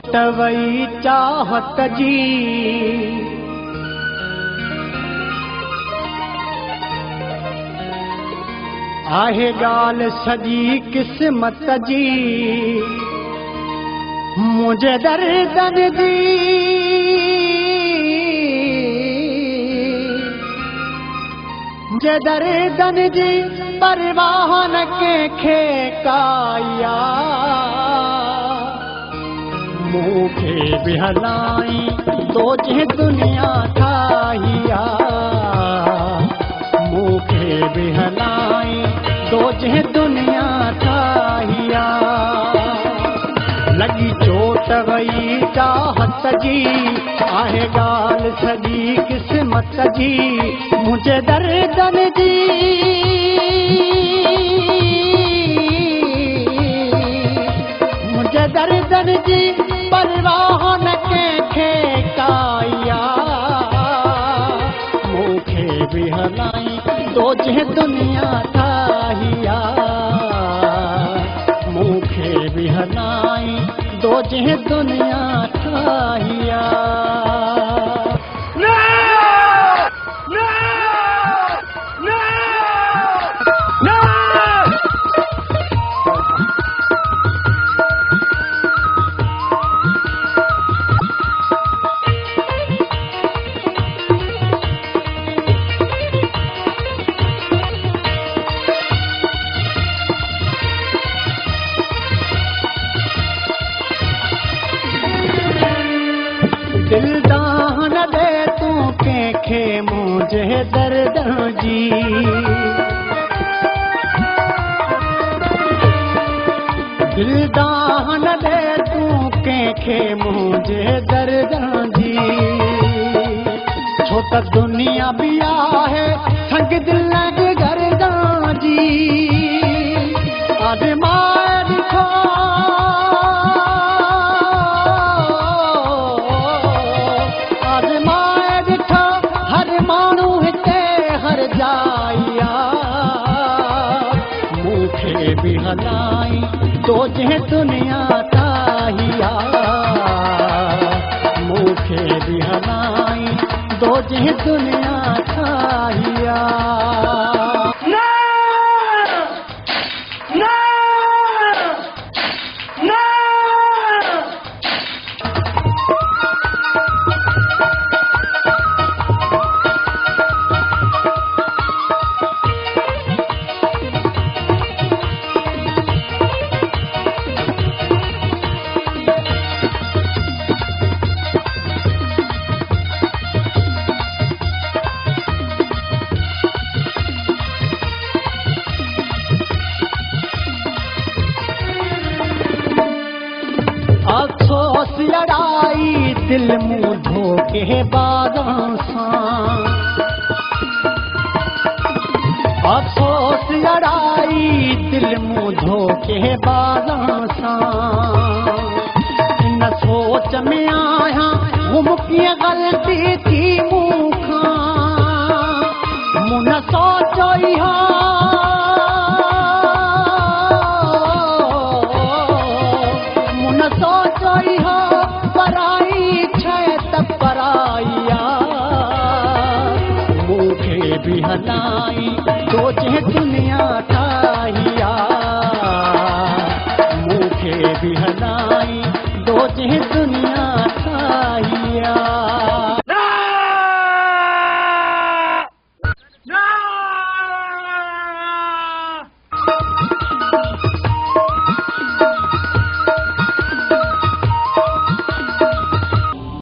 चोट वई चाहत जी, आहे ॻाल्हि सॼी क़िस्मत जी, मुंहिंजे दर्दन जी मुंहिंजे दर्दन जी परवाह न कंहिंखे काया, मूंखे बि हलाई तो जंहिं दुनिया ठाहिया, मूंखे बि हलाई तो जंहिं दुनिया ठाहिया। लगी चोट वई चाहत जी, आहे ॻाल्हि सॼी क़िस्मत जी, मुंहिंजे दर्दन जी मुंहिंजे दर्दन जी परवाह न कंहिंखे काया, मूंखे बि हलाई तो जंहिं दुनिया ठाहिया, मूंखे बि हलाई तो जंहिं दुनिया ठाहिया। दिल दान दे तू कंहिंखे मुंहिंजे दर्द जी, दिल दान दे तू कंहिंखे मुंहिंजे दर्द जी, छो त दुनिया बि आहे संग दिल गर्दा जी, आज़माए ॾिठो भी हलाई तो जंहिं दुनिया ठाहिया, मूंखे भी हलाई तो जंहिं दुनिया ठाहिया। अफ़सोस लड़ाई दिल मुंह धोके बागां सां, अफ़सोस लड़ाई दिल मुंह धोके बागां सां, इन सोच में आहियां मूं कीअं ग़लती थी मूंखां, मूं न सोचियो इहो सोचो इहो पराई छे त पराया, मूंखे बि हलाई तो जंहिं दुनिया ठाहिया, मूंखे बि हलाई तो जंहिं दुनिया ठाहिया।